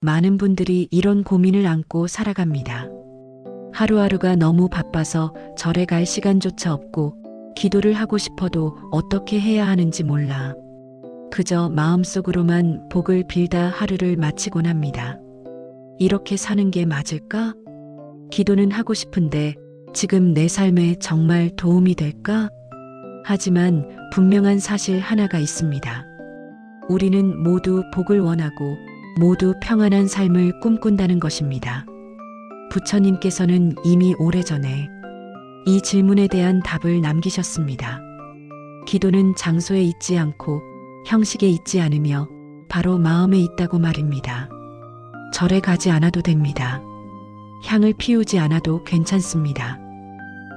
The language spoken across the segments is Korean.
많은 분들이 이런 고민을 안고 살아갑니다. 하루하루가 너무 바빠서 절에 갈 시간조차 없고 기도를 하고 싶어도 어떻게 해야 하는지 몰라. 그저 마음속으로만 복을 빌다 하루를 마치곤 합니다. 이렇게 사는 게 맞을까? 기도는 하고 싶은데 지금 내 삶에 정말 도움이 될까? 하지만 분명한 사실 하나가 있습니다. 우리는 모두 복을 원하고 모두 평안한 삶을 꿈꾼다는 것입니다. 부처님께서는 이미 오래전에 이 질문에 대한 답을 남기셨습니다. 기도는 장소에 있지 않고 형식에 있지 않으며 바로 마음에 있다고 말입니다. 절에 가지 않아도 됩니다. 향을 피우지 않아도 괜찮습니다.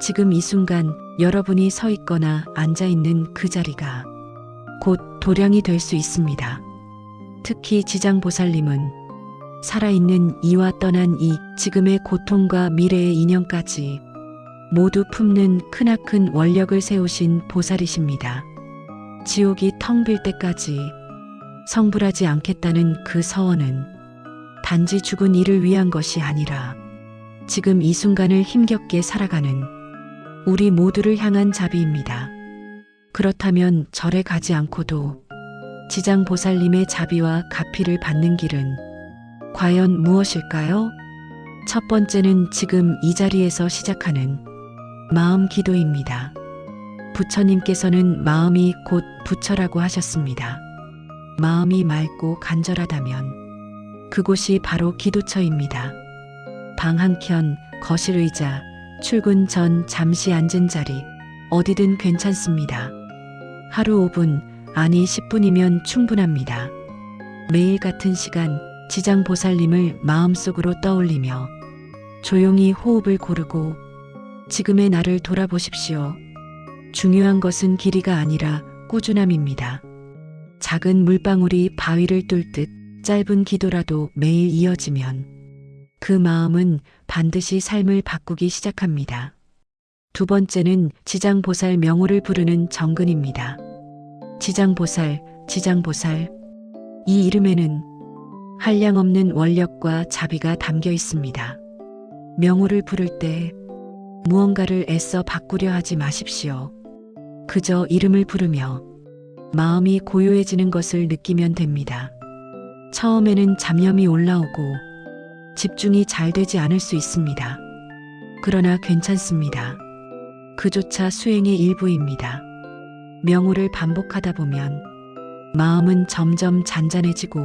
지금 이 순간 여러분이 서 있거나 앉아 있는 그 자리가 곧 도량이 될 수 있습니다. 특히 지장보살님은 살아있는 이와 떠난 이 지금의 고통과 미래의 인연까지 모두 품는 크나큰 원력을 세우신 보살이십니다. 지옥이 텅 빌 때까지 성불하지 않겠다는 그 서원은 단지 죽은 이를 위한 것이 아니라 지금 이 순간을 힘겹게 살아가는 우리 모두를 향한 자비입니다. 그렇다면 절에 가지 않고도 지장보살님의 자비와 가피를 받는 길은 과연 무엇일까요? 첫 번째는 지금 이 자리에서 시작하는 마음 기도입니다. 부처님께서는 마음이 곧 부처라고 하셨습니다. 마음이 맑고 간절하다면 그곳이 바로 기도처입니다. 방 한켠, 거실 의자, 출근 전 잠시 앉은 자리, 어디든 괜찮습니다. 하루 5분, 아니 10분이면 충분합니다. 매일 같은 시간 지장보살님을 마음속으로 떠올리며 조용히 호흡을 고르고 지금의 나를 돌아보십시오. 중요한 것은 길이가 아니라 꾸준함입니다. 작은 물방울이 바위를 뚫듯 짧은 기도라도 매일 이어지면 그 마음은 반드시 삶을 바꾸기 시작합니다. 두 번째는 지장보살 명호를 부르는 정근입니다. 지장보살, 지장보살. 이 이름에는 한량없는 원력과 자비가 담겨 있습니다. 명호를 부를 때 무언가를 애써 바꾸려 하지 마십시오. 그저 이름을 부르며 마음이 고요해지는 것을 느끼면 됩니다. 처음에는 잡념이 올라오고 집중이 잘 되지 않을 수 있습니다. 그러나 괜찮습니다. 그조차 수행의 일부입니다. 명호를 반복하다 보면 마음은 점점 잔잔해지고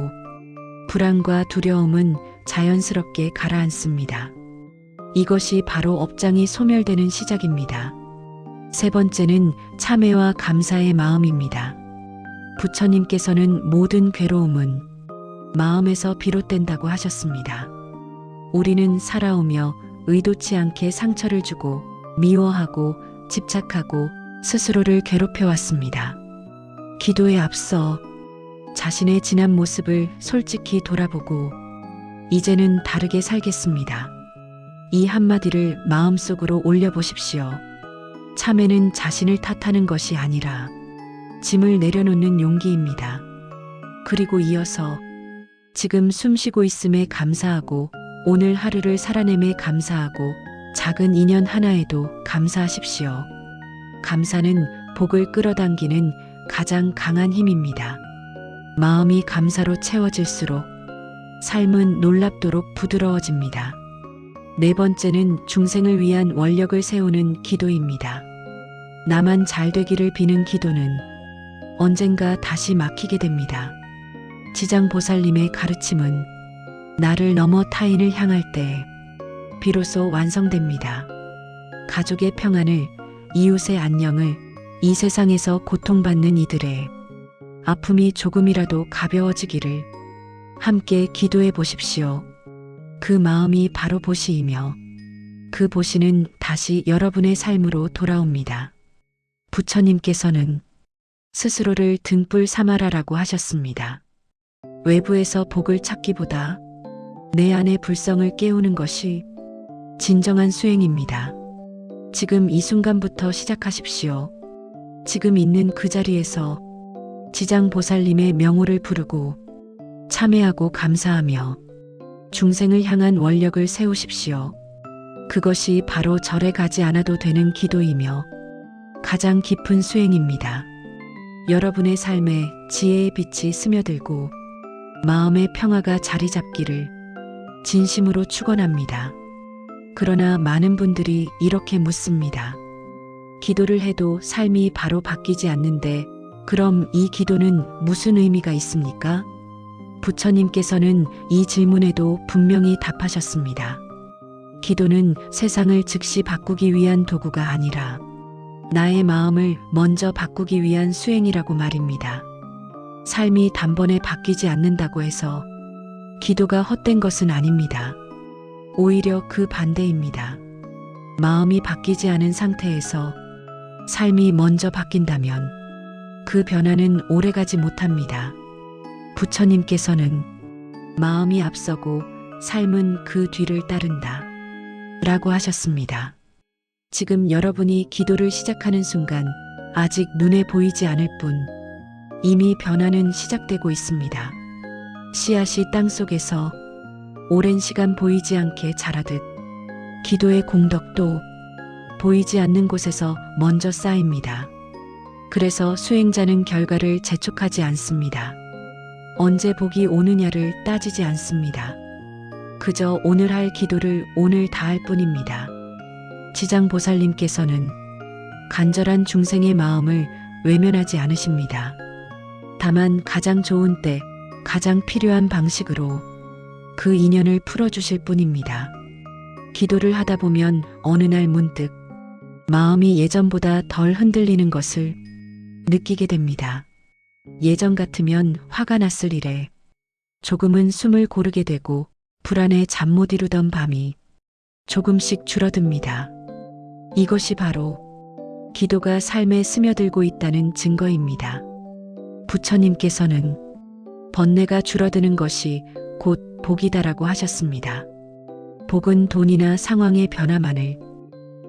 불안과 두려움은 자연스럽게 가라앉습니다. 이것이 바로 업장이 소멸되는 시작입니다. 세 번째는 참회와 감사의 마음입니다. 부처님께서는 모든 괴로움은 마음에서 비롯된다고 하셨습니다. 우리는 살아오며 의도치 않게 상처를 주고 미워하고 집착하고 스스로를 괴롭혀왔습니다. 기도에 앞서 자신의 지난 모습을 솔직히 돌아보고 이제는 다르게 살겠습니다. 이 한마디를 마음속으로 올려보십시오. 참회는 자신을 탓하는 것이 아니라 짐을 내려놓는 용기입니다. 그리고 이어서 지금 숨쉬고 있음에 감사하고 오늘 하루를 살아냄에 감사하고 작은 인연 하나에도 감사하십시오. 감사는 복을 끌어당기는 가장 강한 힘입니다. 마음이 감사로 채워질수록 삶은 놀랍도록 부드러워집니다. 네 번째는 중생을 위한 원력을 세우는 기도입니다. 나만 잘 되기를 비는 기도는 언젠가 다시 막히게 됩니다. 지장보살님의 가르침은 나를 넘어 타인을 향할 때 비로소 완성됩니다. 가족의 평안을, 이웃의 안녕을, 이 세상에서 고통받는 이들의 아픔이 조금이라도 가벼워지기를 함께 기도해 보십시오. 그 마음이 바로 보시이며 그 보시는 다시 여러분의 삶으로 돌아옵니다. 부처님께서는 스스로를 등불 삼아라라고 하셨습니다. 외부에서 복을 찾기보다 내 안의 불성을 깨우는 것이 진정한 수행입니다. 지금 이 순간부터 시작하십시오. 지금 있는 그 자리에서 지장보살님의 명호를 부르고 참회하고 감사하며 중생을 향한 원력을 세우십시오. 그것이 바로 절에 가지 않아도 되는 기도이며 가장 깊은 수행입니다. 여러분의 삶에 지혜의 빛이 스며들고 마음의 평화가 자리 잡기를 진심으로 축원합니다. 그러나 많은 분들이 이렇게 묻습니다. 기도를 해도 삶이 바로 바뀌지 않는데 그럼 이 기도는 무슨 의미가 있습니까? 부처님께서는 이 질문에도 분명히 답하셨습니다. 기도는 세상을 즉시 바꾸기 위한 도구가 아니라 나의 마음을 먼저 바꾸기 위한 수행이라고 말입니다. 삶이 단번에 바뀌지 않는다고 해서 기도가 헛된 것은 아닙니다. 오히려 그 반대입니다. 마음이 바뀌지 않은 상태에서 삶이 먼저 바뀐다면 그 변화는 오래가지 못합니다. 부처님께서는 마음이 앞서고 삶은 그 뒤를 따른다 라고 하셨습니다. 지금 여러분이 기도를 시작하는 순간 아직 눈에 보이지 않을 뿐 이미 변화는 시작되고 있습니다. 씨앗이 땅속에서 오랜 시간 보이지 않게 자라듯 기도의 공덕도 보이지 않는 곳에서 먼저 쌓입니다. 그래서 수행자는 결과를 재촉하지 않습니다. 언제 복이 오느냐를 따지지 않습니다. 그저 오늘 할 기도를 오늘 다할 뿐입니다. 지장보살님께서는 간절한 중생의 마음을 외면하지 않으십니다. 다만 가장 좋은 때, 가장 필요한 방식으로 그 인연을 풀어주실 뿐입니다. 기도를 하다 보면 어느 날 문득 마음이 예전보다 덜 흔들리는 것을 느끼게 됩니다. 예전 같으면 화가 났을 일에 조금은 숨을 고르게 되고 불안에 잠 못 이루던 밤이 조금씩 줄어듭니다. 이것이 바로 기도가 삶에 스며들고 있다는 증거입니다. 부처님께서는 번뇌가 줄어드는 것이 곧 복이다라고 하셨습니다. 복은 돈이나 상황의 변화만을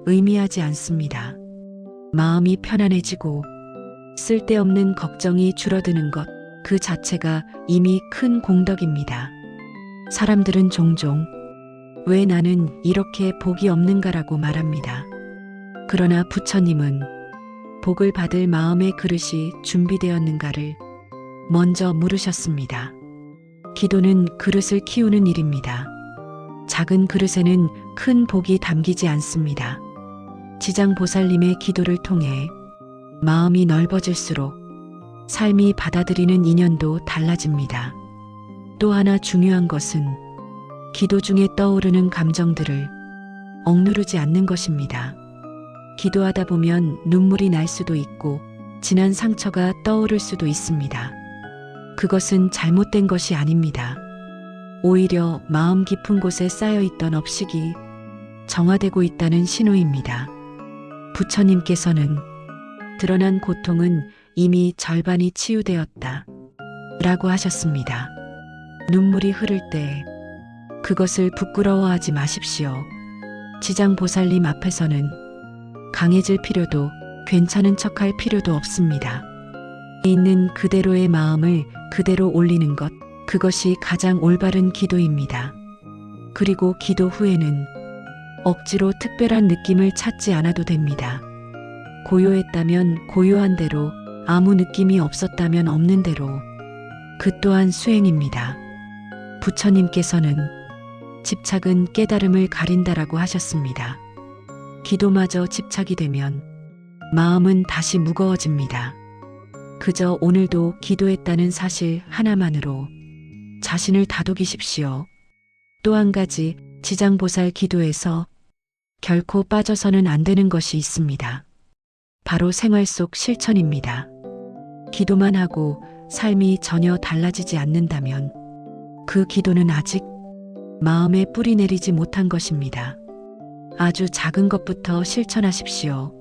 의미하지 않습니다. 마음이 편안해지고 쓸데없는 걱정이 줄어드는 것 그 자체가 이미 큰 공덕입니다. 사람들은 종종 왜 나는 이렇게 복이 없는가라고 말합니다. 그러나 부처님은 복을 받을 마음의 그릇이 준비되었는가를 먼저 물으셨습니다. 기도는 그릇을 키우는 일입니다. 작은 그릇에는 큰 복이 담기지 않습니다. 지장보살님의 기도를 통해 마음이 넓어질수록 삶이 받아들이는 인연도 달라집니다. 또 하나 중요한 것은 기도 중에 떠오르는 감정들을 억누르지 않는 것입니다. 기도하다 보면 눈물이 날 수도 있고 지난 상처가 떠오를 수도 있습니다. 그것은 잘못된 것이 아닙니다. 오히려 마음 깊은 곳에 쌓여있던 업식이 정화되고 있다는 신호입니다. 부처님께서는 드러난 고통은 이미 절반이 치유되었다 라고 하셨습니다. 눈물이 흐를 때 그것을 부끄러워하지 마십시오. 지장보살님 앞에서는 강해질 필요도 괜찮은 척할 필요도 없습니다. 있는 그대로의 마음을 그대로 올리는 것, 그것이 가장 올바른 기도입니다. 그리고 기도 후에는 억지로 특별한 느낌을 찾지 않아도 됩니다. 고요했다면 고요한 대로, 아무 느낌이 없었다면 없는 대로, 그 또한 수행입니다. 부처님께서는 집착은 깨달음을 가린다라고 하셨습니다. 기도마저 집착이 되면 마음은 다시 무거워집니다. 그저 오늘도 기도했다는 사실 하나만으로 자신을 다독이십시오. 또 한 가지 지장보살 기도에서 결코 빠져서는 안 되는 것이 있습니다. 바로 생활 속 실천입니다. 기도만 하고 삶이 전혀 달라지지 않는다면 그 기도는 아직 마음에 뿌리 내리지 못한 것입니다. 아주 작은 것부터 실천하십시오.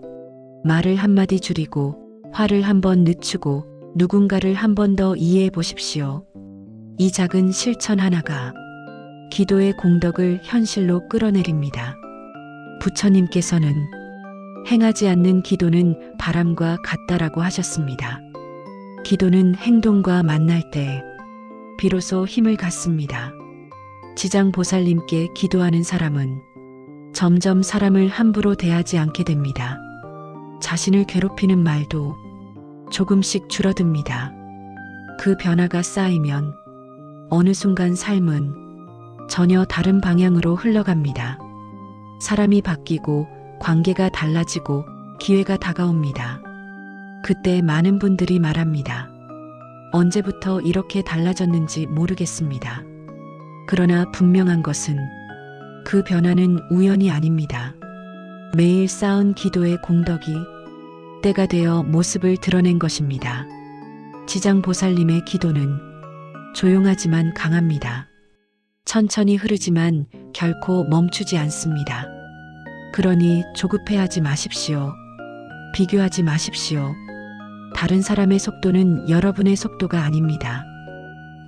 말을 한마디 줄이고 화를 한번 늦추고 누군가를 한 번 더 이해해 보십시오. 이 작은 실천 하나가 기도의 공덕을 현실로 끌어내립니다. 부처님께서는 행하지 않는 기도는 바람과 같다라고 하셨습니다. 기도는 행동과 만날 때 비로소 힘을 갖습니다. 지장보살님께 기도하는 사람은 점점 사람을 함부로 대하지 않게 됩니다. 자신을 괴롭히는 말도 조금씩 줄어듭니다. 그 변화가 쌓이면 어느 순간 삶은 전혀 다른 방향으로 흘러갑니다. 사람이 바뀌고 관계가 달라지고 기회가 다가옵니다. 그때 많은 분들이 말합니다. 언제부터 이렇게 달라졌는지 모르겠습니다. 그러나 분명한 것은 그 변화는 우연이 아닙니다. 매일 쌓은 기도의 공덕이 때가 되어 모습을 드러낸 것입니다. 지장보살님의 기도는 조용하지만 강합니다. 천천히 흐르지만 결코 멈추지 않습니다. 그러니 조급해하지 마십시오. 비교하지 마십시오. 다른 사람의 속도는 여러분의 속도가 아닙니다.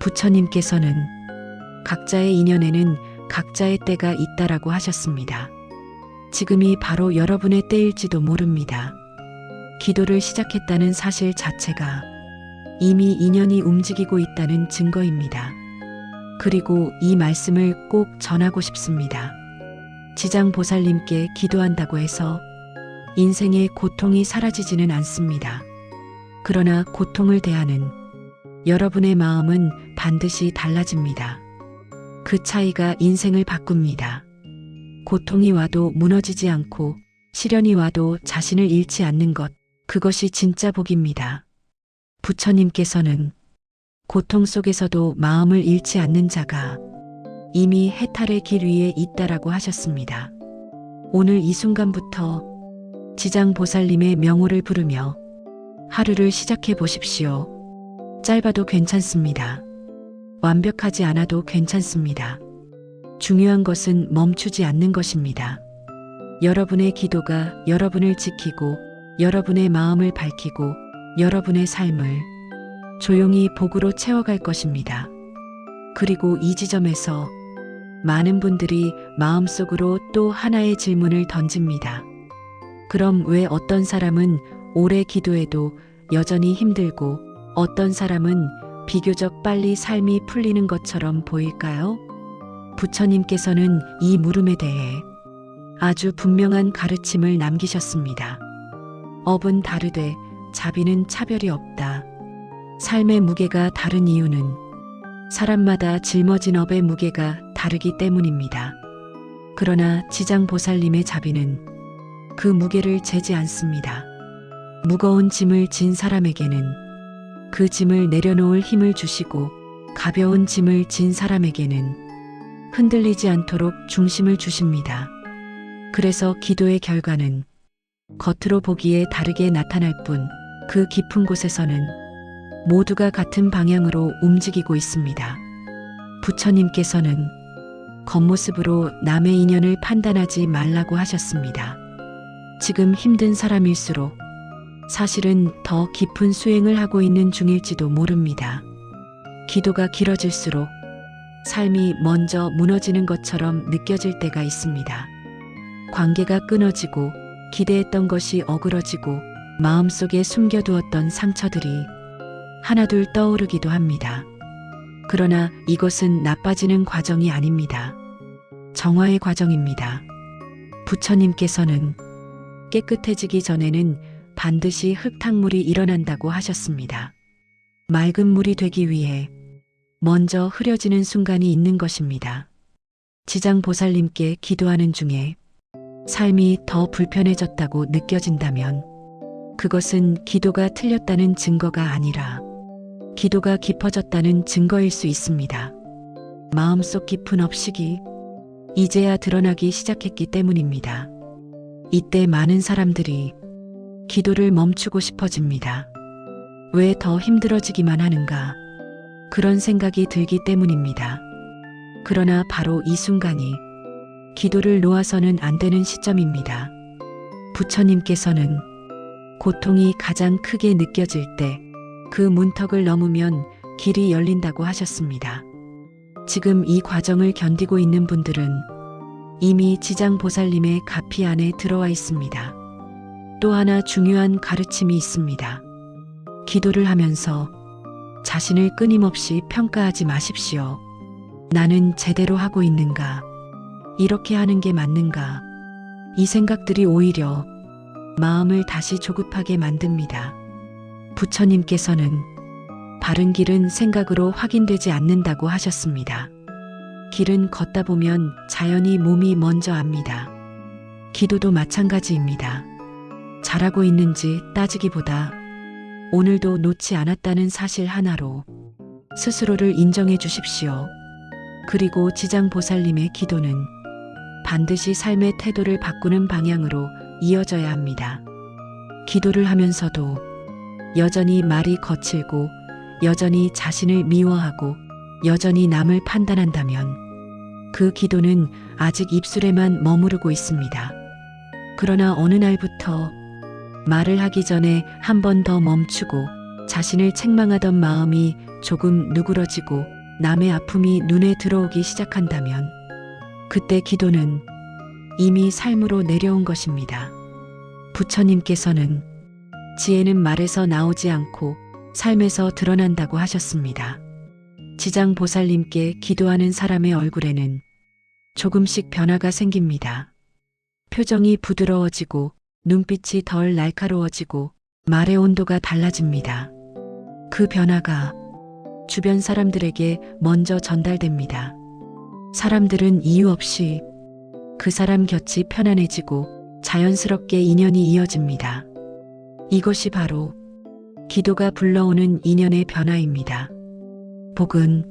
부처님께서는 각자의 인연에는 각자의 때가 있다라고 하셨습니다. 지금이 바로 여러분의 때일지도 모릅니다. 기도를 시작했다는 사실 자체가 이미 인연이 움직이고 있다는 증거입니다. 그리고 이 말씀을 꼭 전하고 싶습니다. 지장보살님께 기도한다고 해서 인생의 고통이 사라지지는 않습니다. 그러나 고통을 대하는 여러분의 마음은 반드시 달라집니다. 그 차이가 인생을 바꿉니다. 고통이 와도 무너지지 않고 시련이 와도 자신을 잃지 않는 것, 그것이 진짜 복입니다. 부처님께서는 고통 속에서도 마음을 잃지 않는 자가 이미 해탈의 길 위에 있다라고 하셨습니다. 오늘 이 순간부터 지장보살님의 명호를 부르며 하루를 시작해 보십시오. 짧아도 괜찮습니다. 완벽하지 않아도 괜찮습니다. 중요한 것은 멈추지 않는 것입니다. 여러분의 기도가 여러분을 지키고 여러분의 마음을 밝히고 여러분의 삶을 조용히 복으로 채워갈 것입니다. 그리고 이 지점에서 많은 분들이 마음속으로 또 하나의 질문을 던집니다. 그럼 왜 어떤 사람은 오래 기도해도 여전히 힘들고 어떤 사람은 비교적 빨리 삶이 풀리는 것처럼 보일까요? 부처님께서는 이 물음에 대해 아주 분명한 가르침을 남기셨습니다. 업은 다르되 자비는 차별이 없다. 삶의 무게가 다른 이유는 사람마다 짊어진 업의 무게가 다르기 때문입니다. 그러나 지장보살님의 자비는 그 무게를 재지 않습니다. 무거운 짐을 진 사람에게는 그 짐을 내려놓을 힘을 주시고 가벼운 짐을 진 사람에게는 흔들리지 않도록 중심을 주십니다. 그래서 기도의 결과는 겉으로 보기에 다르게 나타날 뿐 그 깊은 곳에서는 모두가 같은 방향으로 움직이고 있습니다. 부처님께서는 겉모습으로 남의 인연을 판단하지 말라고 하셨습니다. 지금 힘든 사람일수록 사실은 더 깊은 수행을 하고 있는 중일지도 모릅니다. 기도가 길어질수록 삶이 먼저 무너지는 것처럼 느껴질 때가 있습니다. 관계가 끊어지고 기대했던 것이 어그러지고 마음속에 숨겨두었던 상처들이 하나둘 떠오르기도 합니다. 그러나 이것은 나빠지는 과정이 아닙니다. 정화의 과정입니다. 부처님께서는 깨끗해지기 전에는 반드시 흙탕물이 일어난다고 하셨습니다. 맑은 물이 되기 위해 먼저 흐려지는 순간이 있는 것입니다. 지장보살님께 기도하는 중에 삶이 더 불편해졌다고 느껴진다면 그것은 기도가 틀렸다는 증거가 아니라 기도가 깊어졌다는 증거일 수 있습니다. 마음속 깊은 업식이 이제야 드러나기 시작했기 때문입니다. 이때 많은 사람들이 기도를 멈추고 싶어집니다. 왜 더 힘들어지기만 하는가? 그런 생각이 들기 때문입니다. 그러나 바로 이 순간이 기도를 놓아서는 안 되는 시점입니다. 부처님께서는 고통이 가장 크게 느껴질 때 그 문턱을 넘으면 길이 열린다고 하셨습니다. 지금 이 과정을 견디고 있는 분들은 이미 지장보살님의 가피 안에 들어와 있습니다. 또 하나 중요한 가르침이 있습니다. 기도를 하면서 자신을 끊임없이 평가하지 마십시오. 나는 제대로 하고 있는가? 이렇게 하는 게 맞는가? 이 생각들이 오히려 마음을 다시 조급하게 만듭니다. 부처님께서는 바른 길은 생각으로 확인되지 않는다고 하셨습니다. 길은 걷다 보면 자연히 몸이 먼저 압니다. 기도도 마찬가지입니다. 잘하고 있는지 따지기보다 오늘도 놓지 않았다는 사실 하나로 스스로를 인정해 주십시오. 그리고 지장보살님의 기도는 반드시 삶의 태도를 바꾸는 방향으로 이어져야 합니다. 기도를 하면서도 여전히 말이 거칠고 여전히 자신을 미워하고 여전히 남을 판단한다면 그 기도는 아직 입술에만 머무르고 있습니다. 그러나 어느 날부터 말을 하기 전에 한 번 더 멈추고 자신을 책망하던 마음이 조금 누그러지고 남의 아픔이 눈에 들어오기 시작한다면 그때 기도는 이미 삶으로 내려온 것입니다. 부처님께서는 지혜는 말에서 나오지 않고 삶에서 드러난다고 하셨습니다. 지장보살님께 기도하는 사람의 얼굴에는 조금씩 변화가 생깁니다. 표정이 부드러워지고 눈빛이 덜 날카로워지고 말의 온도가 달라집니다. 그 변화가 주변 사람들에게 먼저 전달됩니다. 사람들은 이유 없이 그 사람 곁이 편안해지고 자연스럽게 인연이 이어집니다. 이것이 바로 기도가 불러오는 인연의 변화입니다. 복은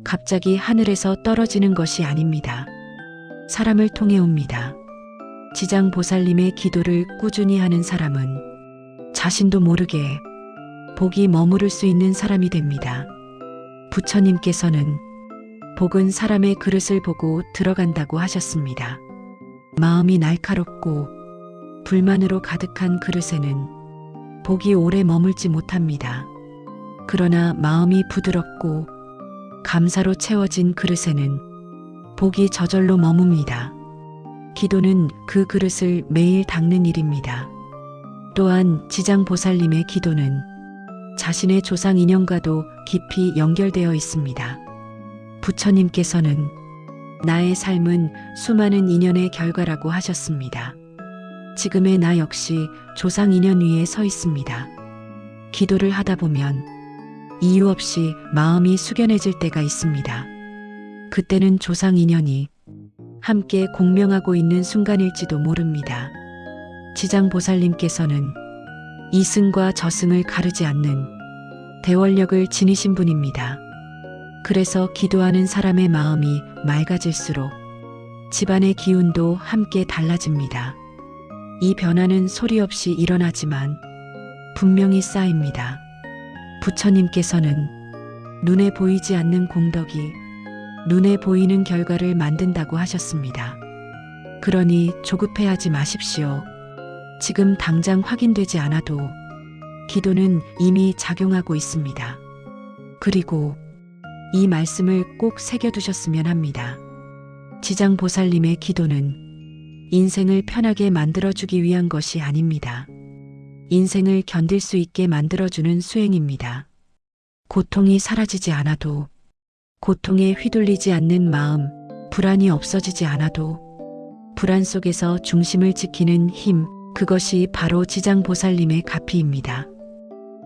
갑자기 하늘에서 떨어지는 것이 아닙니다. 사람을 통해 옵니다. 지장보살님의 기도를 꾸준히 하는 사람은 자신도 모르게 복이 머무를 수 있는 사람이 됩니다. 부처님께서는 복은 사람의 그릇을 보고 들어간다고 하셨습니다. 마음이 날카롭고 불만으로 가득한 그릇에는 복이 오래 머물지 못합니다. 그러나 마음이 부드럽고 감사로 채워진 그릇에는 복이 저절로 머뭅니다. 기도는 그 그릇을 매일 닦는 일입니다. 또한 지장보살님의 기도는 자신의 조상 인연과도 깊이 연결되어 있습니다. 부처님께서는 나의 삶은 수많은 인연의 결과라고 하셨습니다. 지금의 나 역시 조상 인연 위에 서 있습니다. 기도를 하다 보면 이유 없이 마음이 숙연해질 때가 있습니다. 그때는 조상 인연이 함께 공명하고 있는 순간일지도 모릅니다. 지장보살님께서는 이승과 저승을 가르지 않는 대원력을 지니신 분입니다. 그래서 기도하는 사람의 마음이 맑아질수록 집안의 기운도 함께 달라집니다. 이 변화는 소리 없이 일어나지만 분명히 쌓입니다. 부처님께서는 눈에 보이지 않는 공덕이 눈에 보이는 결과를 만든다고 하셨습니다. 그러니 조급해하지 마십시오. 지금 당장 확인되지 않아도 기도는 이미 작용하고 있습니다. 그리고 이 말씀을 꼭 새겨두셨으면 합니다. 지장보살님의 기도는 인생을 편하게 만들어주기 위한 것이 아닙니다. 인생을 견딜 수 있게 만들어주는 수행입니다. 고통이 사라지지 않아도, 고통에 휘둘리지 않는 마음, 불안이 없어지지 않아도 불안 속에서 중심을 지키는 힘, 그것이 바로 지장보살님의 가피입니다.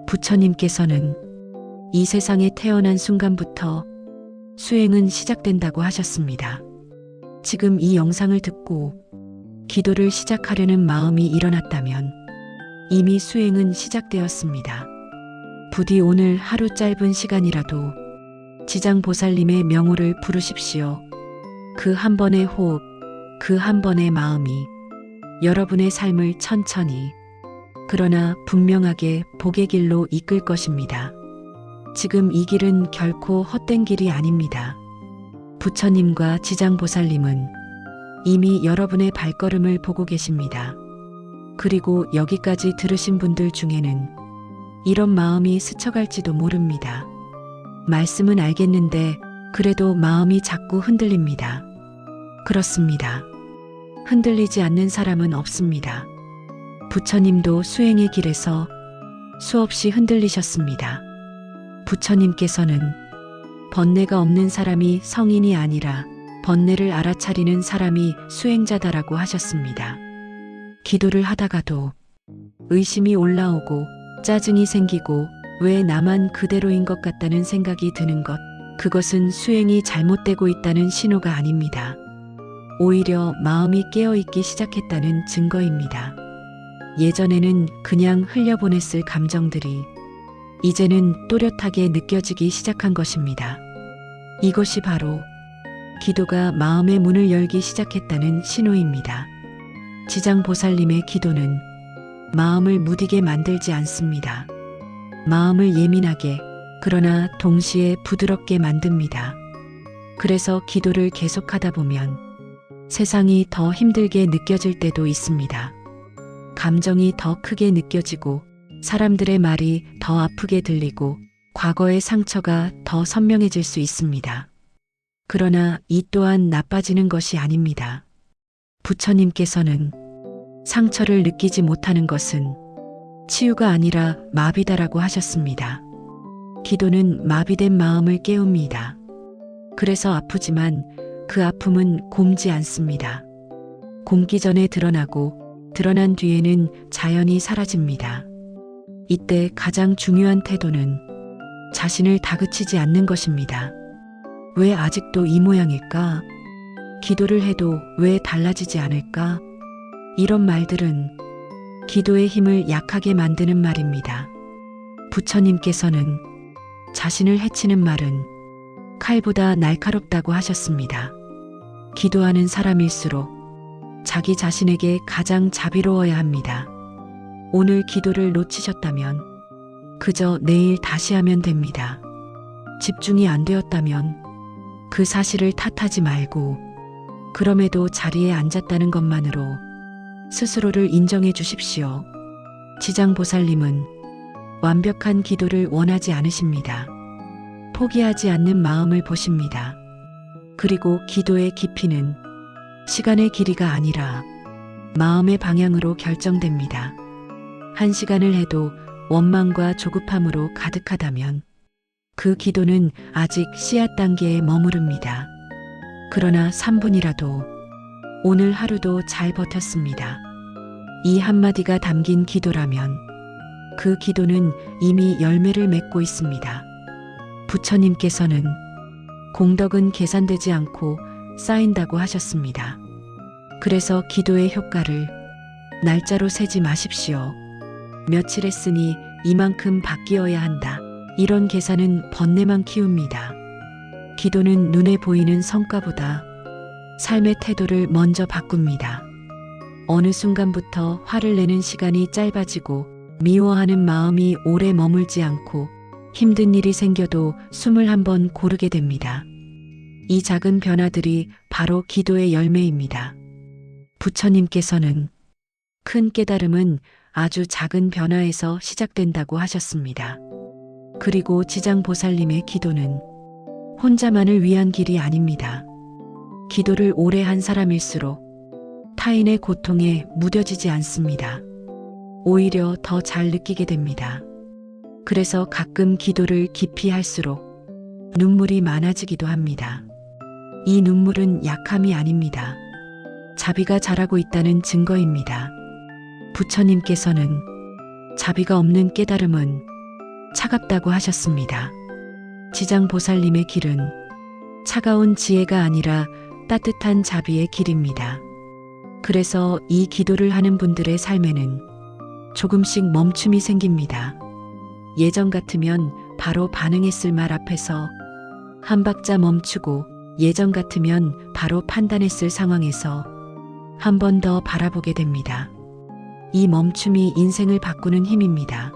부처님께서는 이 세상에 태어난 순간부터 수행은 시작된다고 하셨습니다. 지금 이 영상을 듣고 기도를 시작하려는 마음이 일어났다면 이미 수행은 시작되었습니다. 부디 오늘 하루 짧은 시간이라도 지장보살님의 명호를 부르십시오. 그 한 번의 호흡, 그 한 번의 마음이 여러분의 삶을 천천히 그러나 분명하게 복의 길로 이끌 것입니다. 지금 이 길은 결코 헛된 길이 아닙니다. 부처님과 지장보살님은 이미 여러분의 발걸음을 보고 계십니다. 그리고 여기까지 들으신 분들 중에는 이런 마음이 스쳐갈지도 모릅니다. 말씀은 알겠는데 그래도 마음이 자꾸 흔들립니다. 그렇습니다. 흔들리지 않는 사람은 없습니다. 부처님도 수행의 길에서 수없이 흔들리셨습니다. 부처님께서는 번뇌가 없는 사람이 성인이 아니라 번뇌를 알아차리는 사람이 수행자다라고 하셨습니다. 기도를 하다가도 의심이 올라오고 짜증이 생기고 왜 나만 그대로인 것 같다는 생각이 드는 것, 그것은 수행이 잘못되고 있다는 신호가 아닙니다. 오히려 마음이 깨어있기 시작했다는 증거입니다. 예전에는 그냥 흘려보냈을 감정들이 이제는 또렷하게 느껴지기 시작한 것입니다. 이것이 바로 기도가 마음의 문을 열기 시작했다는 신호입니다. 지장보살님의 기도는 마음을 무디게 만들지 않습니다. 마음을 예민하게, 그러나 동시에 부드럽게 만듭니다. 그래서 기도를 계속하다 보면 세상이 더 힘들게 느껴질 때도 있습니다. 감정이 더 크게 느껴지고 사람들의 말이 더 아프게 들리고 과거의 상처가 더 선명해질 수 있습니다. 그러나 이 또한 나빠지는 것이 아닙니다. 부처님께서는 상처를 느끼지 못하는 것은 치유가 아니라 마비다라고 하셨습니다. 기도는 마비된 마음을 깨웁니다. 그래서 아프지만 그 아픔은 곪지 않습니다. 곪기 전에 드러나고 드러난 뒤에는 자연히 사라집니다. 이때 가장 중요한 태도는 자신을 다그치지 않는 것입니다. 왜 아직도 이 모양일까? 기도를 해도 왜 달라지지 않을까? 이런 말들은 기도의 힘을 약하게 만드는 말입니다. 부처님께서는 자신을 해치는 말은 칼보다 날카롭다고 하셨습니다. 기도하는 사람일수록 자기 자신에게 가장 자비로워야 합니다. 오늘 기도를 놓치셨다면 그저 내일 다시 하면 됩니다. 집중이 안 되었다면 그 사실을 탓하지 말고 그럼에도 자리에 앉았다는 것만으로 스스로를 인정해 주십시오. 지장보살님은 완벽한 기도를 원하지 않으십니다. 포기하지 않는 마음을 보십니다. 그리고 기도의 깊이는 시간의 길이가 아니라 마음의 방향으로 결정됩니다. 1시간을 해도 원망과 조급함으로 가득하다면 그 기도는 아직 씨앗 단계에 머무릅니다. 그러나 3분이라도 오늘 하루도 잘 버텼습니다. 이 한마디가 담긴 기도라면 그 기도는 이미 열매를 맺고 있습니다. 부처님께서는 공덕은 계산되지 않고 쌓인다고 하셨습니다. 그래서 기도의 효과를 날짜로 세지 마십시오. 며칠 했으니 이만큼 바뀌어야 한다. 이런 계산은 번뇌만 키웁니다. 기도는 눈에 보이는 성과보다 삶의 태도를 먼저 바꿉니다. 어느 순간부터 화를 내는 시간이 짧아지고 미워하는 마음이 오래 머물지 않고 힘든 일이 생겨도 숨을 한번 고르게 됩니다. 이 작은 변화들이 바로 기도의 열매입니다. 부처님께서는 큰 깨달음은 아주 작은 변화에서 시작된다고 하셨습니다. 그리고 지장보살님의 기도는 혼자만을 위한 길이 아닙니다. 기도를 오래 한 사람일수록 타인의 고통에 무뎌지지 않습니다. 오히려 더 잘 느끼게 됩니다. 그래서 가끔 기도를 깊이 할수록 눈물이 많아지기도 합니다. 이 눈물은 약함이 아닙니다. 자비가 자라고 있다는 증거입니다. 부처님께서는 자비가 없는 깨달음은 차갑다고 하셨습니다. 지장보살님의 길은 차가운 지혜가 아니라 따뜻한 자비의 길입니다. 그래서 이 기도를 하는 분들의 삶에는 조금씩 멈춤이 생깁니다. 예전 같으면 바로 반응했을 말 앞에서 한 박자 멈추고 예전 같으면 바로 판단했을 상황에서 한 번 더 바라보게 됩니다. 이 멈춤이 인생을 바꾸는 힘입니다.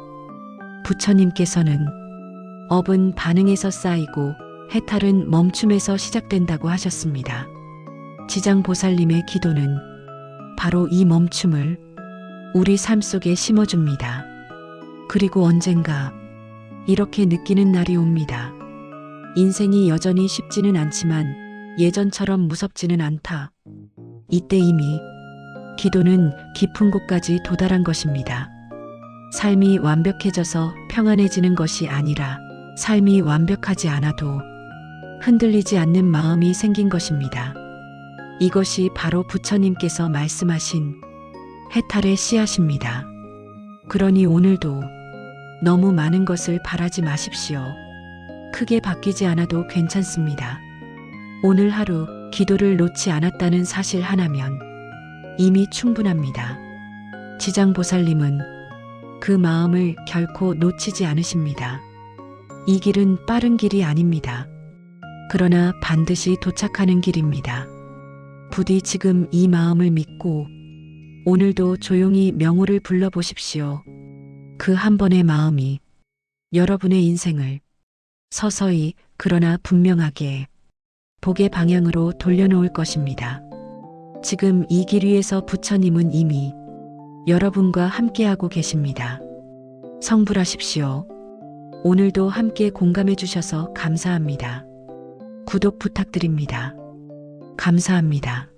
부처님께서는 업은 반응에서 쌓이고 해탈은 멈춤에서 시작된다고 하셨습니다. 지장보살님의 기도는 바로 이 멈춤을 우리 삶 속에 심어줍니다. 그리고 언젠가 이렇게 느끼는 날이 옵니다. 인생이 여전히 쉽지는 않지만 예전처럼 무섭지는 않다. 이때 이미 기도는 깊은 곳까지 도달한 것입니다. 삶이 완벽해져서 평안해지는 것이 아니라 삶이 완벽하지 않아도 흔들리지 않는 마음이 생긴 것입니다. 이것이 바로 부처님께서 말씀하신 해탈의 씨앗입니다. 그러니 오늘도 너무 많은 것을 바라지 마십시오. 크게 바뀌지 않아도 괜찮습니다. 오늘 하루 기도를 놓지 않았다는 사실 하나면 이미 충분합니다. 지장보살님은 그 마음을 결코 놓치지 않으십니다. 이 길은 빠른 길이 아닙니다. 그러나 반드시 도착하는 길입니다. 부디 지금 이 마음을 믿고 오늘도 조용히 명호를 불러보십시오. 그 한 번의 마음이 여러분의 인생을 서서히 그러나 분명하게 복의 방향으로 돌려놓을 것입니다. 지금 이 길 위에서 부처님은 이미 여러분과 함께하고 계십니다. 성불하십시오. 오늘도 함께 공감해 주셔서 감사합니다. 구독 부탁드립니다. 감사합니다.